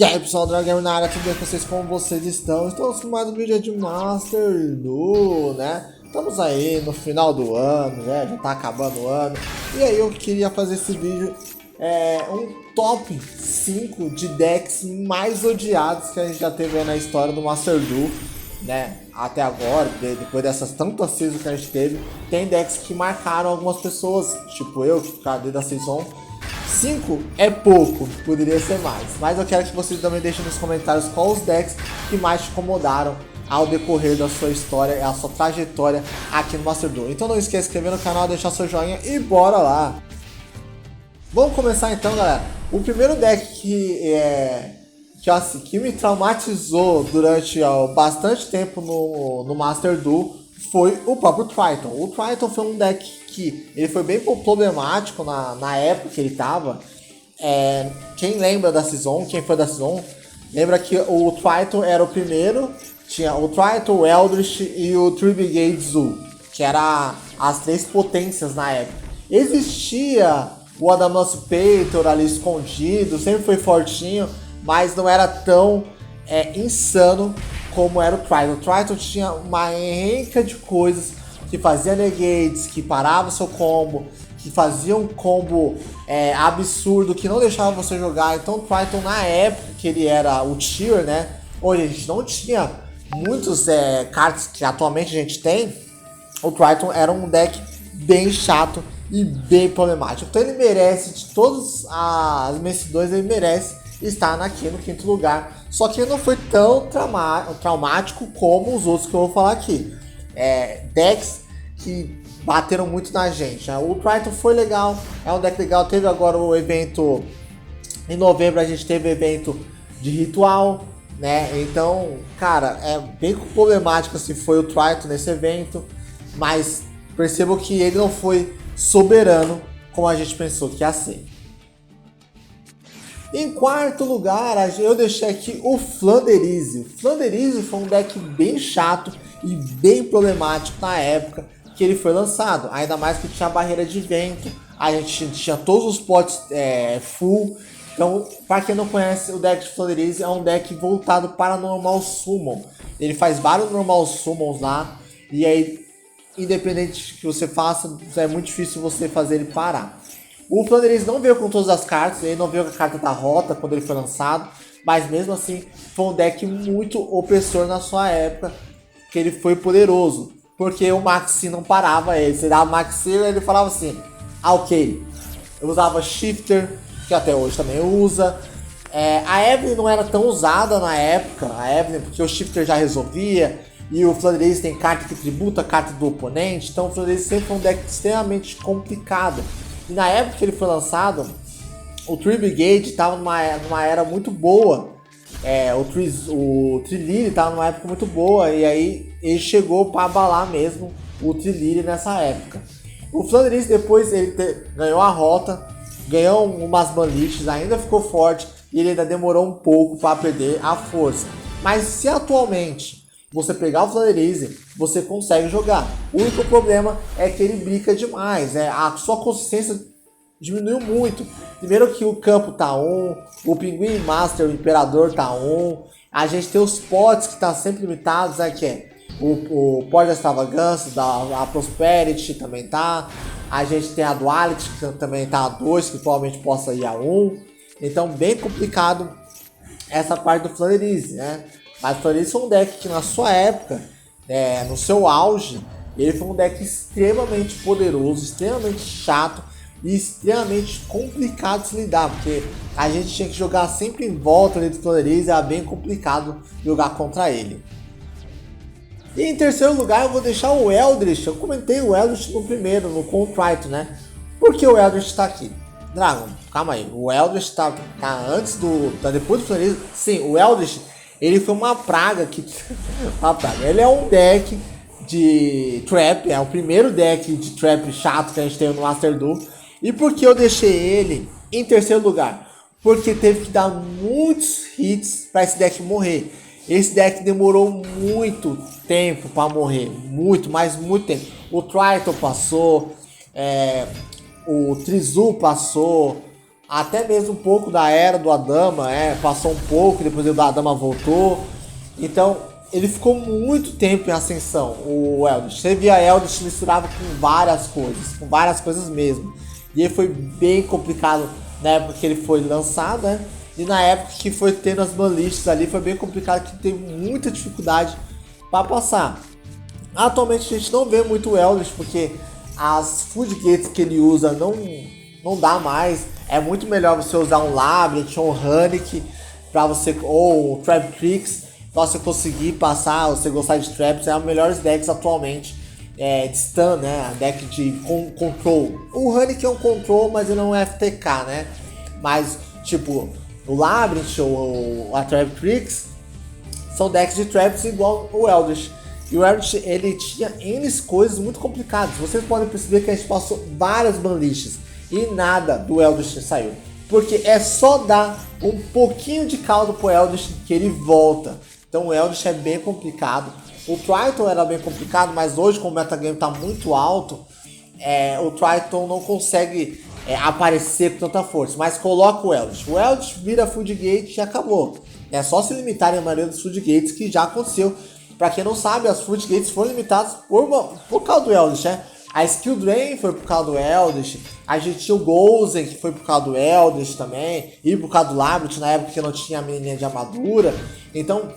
E aí pessoal, Dragon Gamer na área, tudo bem com vocês? Como vocês estão? Estamos com mais um vídeo de Master Duel, né? Estamos aí no final do ano, né? Já tá acabando o ano. E aí eu queria fazer esse vídeo, um top 5 de decks mais odiados que a gente já teve aí na história do Master Duel, né? Até agora, depois dessas tantas seasons que a gente teve, tem decks que marcaram algumas pessoas, tipo eu, que ficaram desde a season 5 é pouco, poderia ser mais. Mas eu quero que vocês também deixem nos comentários quais os decks que mais te incomodaram ao decorrer da sua história e a sua trajetória aqui no Master Duel. Então não esqueça de se inscrever no canal, deixar seu joinha e bora lá! Vamos começar então, galera. O primeiro deck que me traumatizou durante bastante tempo no Master Duel foi o próprio Triton. O Triton foi um deck que ele foi bem problemático na época que ele tava. Quem lembra da Season, quem foi da Season, lembra que o Triton era o primeiro. Tinha o Triton, o Eldritch e o Three Brigade Zoo, que era as três potências na época. Existia o Adamantium ali escondido, sempre foi fortinho, mas não era tão insano como era o Triton. O Triton tinha uma renca de coisas que fazia negates, que parava seu combo, que fazia um combo absurdo, que não deixava você jogar. Então o Triton, na época que ele era o tier, né? Hoje a gente não tinha muitos cards que atualmente a gente tem. O Triton era um deck bem chato e bem problemático. Então ele merece, de todas as mensidões, ele merece estar aqui no quinto lugar. Só que ele não foi tão traumático como os outros que eu vou falar aqui. Decks que bateram muito na gente. O Triton foi legal, é um deck legal. Teve agora o evento em novembro, a gente teve o evento de ritual, né? Então, cara, é bem problemático assim foi o Triton nesse evento, mas percebo que ele não foi soberano como a gente pensou que ia ser. Em quarto lugar, eu deixei aqui o Flanderize. O Flanderize foi um deck bem chato e bem problemático na época que ele foi lançado. Ainda mais que tinha a barreira de vento, a gente tinha todos os potes full. Então, para quem não conhece, o deck de Flanderize é um deck voltado para normal summon. Ele faz vários normal summons lá, e aí, independente que você faça, é muito difícil você fazer ele parar. O Flanderize não veio com todas as cartas, ele não veio com a carta da rota quando ele foi lançado, mas mesmo assim foi um deck muito opressor na sua época, que ele foi poderoso, porque o Maxi não parava ele. Você dava Maxi e ele falava assim, ok. Eu usava Shifter, que até hoje também usa. A Evelyn não era tão usada na época, porque o Shifter já resolvia, e o Flanderize tem carta que tributa a carta do oponente, então o Flanderize sempre foi um deck extremamente complicado. E na época que ele foi lançado, o Three Brigade estava numa era muito boa. O Trilili estava numa época muito boa. E aí ele chegou para abalar mesmo o Trilili nessa época. O Flanderize depois ele ganhou a rota, ganhou umas banlists, ainda ficou forte. E ele ainda demorou um pouco para perder a força. Mas se atualmente você pegar o Flanderize, você consegue jogar. O único problema é que ele brinca demais, a sua consistência diminuiu muito. Primeiro que o campo tá o Pinguim Master, o Imperador tá a gente tem os pods que tá sempre limitados, que é o pod da Extravagância, da Prosperity também tá. A gente tem a Duality, que também tá a 2, que provavelmente possa ir a 1. Então bem complicado essa parte do Flanderize, né? Mas o Flanderize foi um deck que na sua época, no seu auge, ele foi um deck extremamente poderoso, extremamente chato e extremamente complicado de se lidar, porque a gente tinha que jogar sempre em volta ali do Flanderize, era bem complicado jogar contra ele. E em terceiro lugar eu vou deixar o Eldritch. Eu comentei o Eldritch no primeiro, no Triton, né? Por que o Eldritch está aqui? Dragon, calma aí, o Eldritch tá antes depois do Flanderize. Sim, o Eldritch, ele foi uma praga que uma praga. Ele é um deck de trap, é o primeiro deck de trap chato que a gente tem no Master Duel. E por que eu deixei ele em terceiro lugar? Porque teve que dar muitos hits para esse deck morrer. Esse deck demorou muito tempo para morrer, mas muito tempo. O Triton passou, o Trizu passou, até mesmo um pouco da era do Adama, passou um pouco, depois o Adama voltou. Então, ele ficou muito tempo em ascensão, o Eldritch. Você via Eldritch misturava com várias coisas mesmo. E ele foi bem complicado na época que ele foi lançado, né? E na época que foi tendo as banlists ali, foi bem complicado, que teve muita dificuldade para passar. Atualmente a gente não vê muito o Eldritch, porque as food gates que ele usa não dá mais. É muito melhor você usar um Labyrinth ou um Hunnic para você, ou um Trap Tricks, pra você conseguir passar, você gostar de traps. É os melhores decks atualmente de stun, né? Deck de control. O Hunnic é um control, mas ele não é FTK, né? Mas tipo, o Labyrinth ou a Trap Tricks são decks de traps igual o Eldritch. E o Eldritch, ele tinha N coisas muito complicadas. Vocês podem perceber que a gente passou várias banlists e nada do Eldritch saiu. Porque é só dar um pouquinho de caldo pro Eldritch que ele volta. Então o Eldritch é bem complicado. O Triton era bem complicado, mas hoje, como o metagame está muito alto, o Triton não consegue aparecer com tanta força. Mas coloca o Eldritch. O Eldritch vira Food Gate e acabou. É só se limitarem a maioria dos Food Gates, que já aconteceu. Pra quem não sabe, as Food Gates foram limitadas por causa do Eldritch, né? A Skill Drain foi por causa do Eldritch. A gente tinha o Gozen, que foi por causa do Eldritch também. E por causa do Labyrinth, na época que não tinha a menininha de armadura. Então,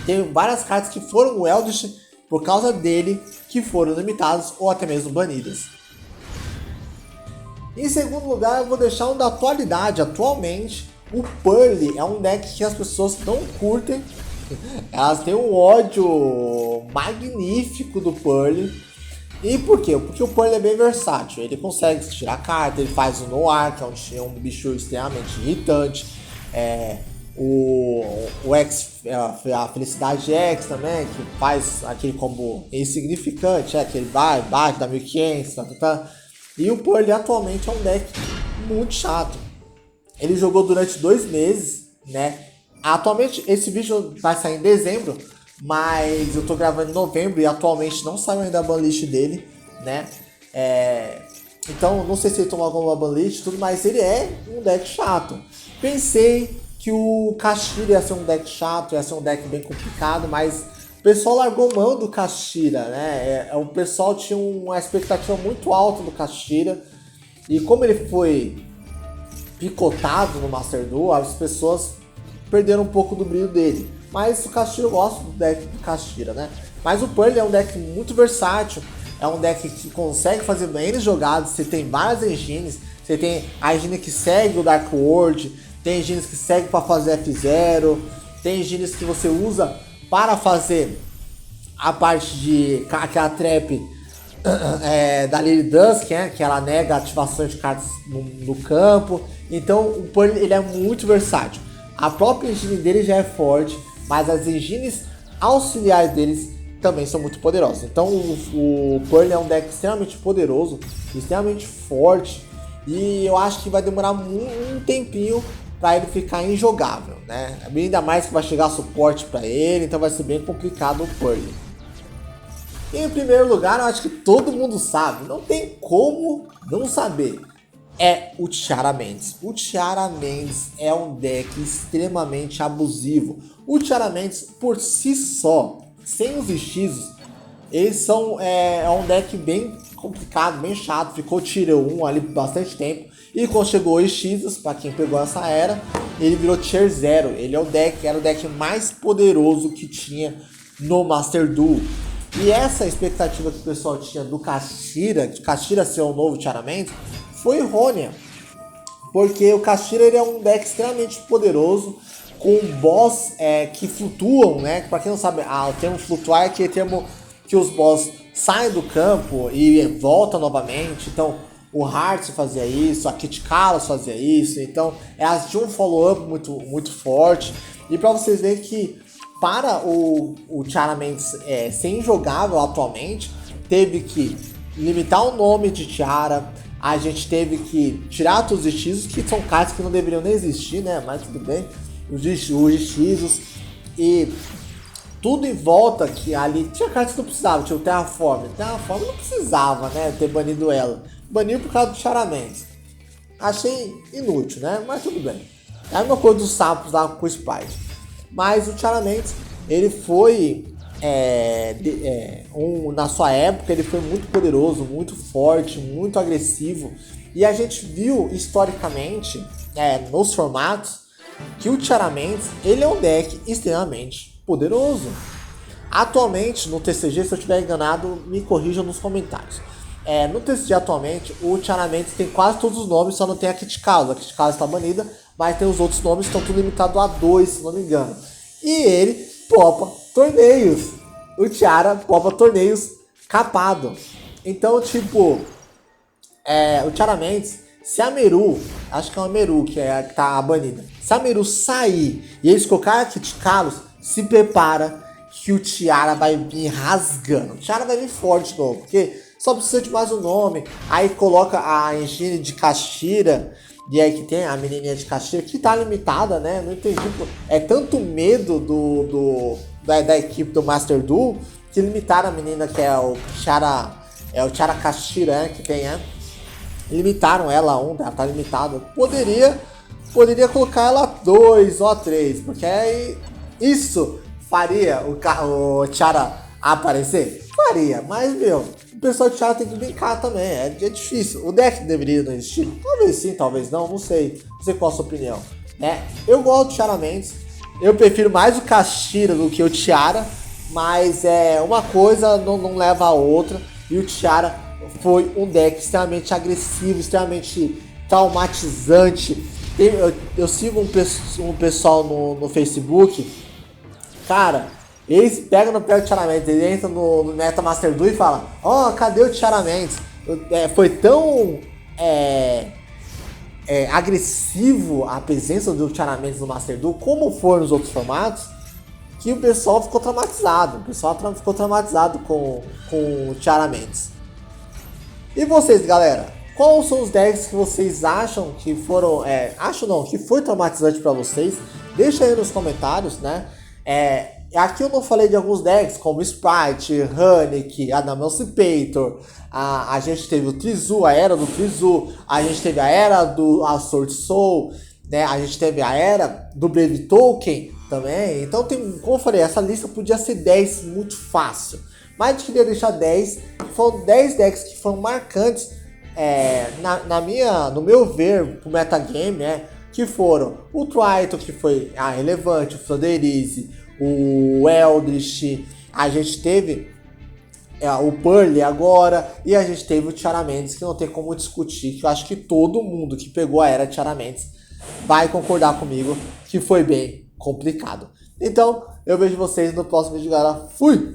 tem várias cartas que foram o Eldritch por causa dele, que foram limitadas ou até mesmo banidas. Em segundo lugar, eu vou deixar um da atualidade. Atualmente, o Pearl é um deck que as pessoas não curtem. Elas têm um ódio magnífico do Pearl. E por quê? Porque o Pearl é bem versátil. Ele consegue tirar carta, ele faz o Noir, que é um bicho extremamente irritante. A Felicidade X também, que faz aquele combo insignificante, que ele vai, bate, dá 1500, E o Pearl atualmente é um deck muito chato. Ele jogou durante 2 meses, né? Atualmente, esse vídeo vai sair em dezembro, mas eu tô gravando em novembro e atualmente não saiu ainda a banlist dele, né? Então, não sei se ele tomou alguma banlist e tudo, mas ele é um deck chato. Pensei que o Kashtira ia ser um deck chato, ia ser um deck bem complicado, mas o pessoal largou mão do Kashtira, né? O pessoal tinha uma expectativa muito alta do Kashtira, e como ele foi picotado no Master Duel, as pessoas perderam um pouco do brilho dele. Mas o Kashtira, eu gosto do deck do Kashtira, né? Mas o Pearl é um deck muito versátil, é um deck que consegue fazer bem jogadas. Você tem várias engines, você tem a engine que segue o Dark World, tem engines que segue para fazer F0, tem engines que você usa para fazer a parte de aquela trap da Lily Dusk, que ela nega a ativação de cartas no campo. Então o Pearl, ele é muito versátil. A própria engine dele já é forte, mas as engines auxiliares deles também são muito poderosas. Então o Pearl é um deck extremamente poderoso, extremamente forte, e eu acho que vai demorar um tempinho para ele ficar injogável, né? Ainda mais que vai chegar suporte para ele, então vai ser bem complicado o Pearl. Em primeiro lugar, eu acho que todo mundo sabe, não tem como não saber. É o Tiara Mendes. O Tiara Mendes é um deck extremamente abusivo. O Tiara Mendes, por si só, sem os hechizos, eles são um deck bem complicado, bem chato. Ficou Tier 1 ali por bastante tempo. E quando chegou os hechizos, para quem pegou essa era, ele virou Tier 0. Ele era o deck mais poderoso que tinha no Master Duel. E essa expectativa que o pessoal tinha do Kashtira, de Kashtira ser o novo Tiara Mendes, foi errônea, porque o Kashtira, ele é um deck extremamente poderoso, com boss que flutuam, né? Para quem não sabe, o termo flutuar é aquele termo que os boss saem do campo e voltam novamente. Então o Hearts fazia isso, a Kit Kalos fazia isso, então elas tinham um follow-up muito forte. E para vocês verem que para o Tiara Mendes ser injogável atualmente, teve que limitar o nome de Tiara. A gente teve que tirar todos os hechizos, que são cartas que não deveriam nem existir, né? Mas tudo bem. Os hechizos e tudo em volta, que ali tinha cartas que não precisavam. Tinha o Terraform. O Terraform não precisava, né? Ter banido ela. Baniu por causa do Tiara Mendes. achei inútil, né? Mas tudo bem. É a mesma coisa dos sapos lá com o Sprite. Mas o Charamander, ele foi na sua época, ele foi muito poderoso, muito forte, muito agressivo. E a gente viu historicamente, nos formatos, que o Charamander, ele é um deck extremamente poderoso. Atualmente, no TCG, se eu estiver enganado, me corrijam nos comentários. No TCG atualmente, o Charamander tem quase todos os nomes, só não tem a Kit Chaos. A Kit Chaos está banida, mas tem os outros nomes que estão tudo limitado a 2, se não me engano. E ele popa torneios. O Tiara popa torneios capado. Então, tipo, o Charamander, se a Meru, acho que é uma Meru que tá banida, se a Meru sair e eles colocarem a Kit Chaos, se prepara que o Tiara vai vir rasgando. O Tiara vai vir forte de novo, porque só precisa de mais um nome. Aí coloca a engine de Kashtira, e aí que tem a menininha de Kashtira, que tá limitada, né? Não entendi. É tanto medo da equipe do Master Duel, que limitaram a menina que é o Tiara Kashtira, né? Que tem, limitaram ela a 1, ela tá limitada. Poderia colocar ela 2 ou 3, porque aí isso faria o Tiara aparecer? Faria, mas, meu, o pessoal de Tiara tem que brincar também, é difícil. O deck deveria não existir? Talvez sim, talvez não sei. Não sei qual a sua opinião, né? Eu gosto do Charamander, eu prefiro mais o Kashtira do que o Tiara, mas uma coisa não leva a outra, e o Tiara foi um deck extremamente agressivo, extremamente traumatizante. Eu sigo um pessoal no Facebook, cara, eles pegam no pé do Charamander, ele entra no Meta Master Duel e fala: cadê o Charamander? Foi tão agressivo a presença do Charamander no Master Duel, como foi nos outros formatos, que o pessoal ficou traumatizado. O pessoal ficou traumatizado com o Charamander. E vocês, galera? Quais são os decks que vocês acham que foram... que foi traumatizante pra vocês? Deixa aí nos comentários, né? Aqui eu não falei de alguns decks, como Sprite, Hunnic, Emancipator. A gente teve o Trizu, a era do Trizu. A gente teve a era do Sword Soul, né? A gente teve a era do Brave Token também. Então, como eu falei, essa lista podia ser 10 muito fácil. Mas a gente queria deixar 10, foram 10 decks que foram marcantes, no meu ver, pro metagame, que foram o Triton, que foi relevante, o Flanderize, o Eldritch, a gente teve o Pearl agora, e a gente teve o Charamander, que não tem como discutir, que eu acho que todo mundo que pegou a era Charamander vai concordar comigo que foi bem complicado. Então, eu vejo vocês no próximo vídeo, galera. Fui!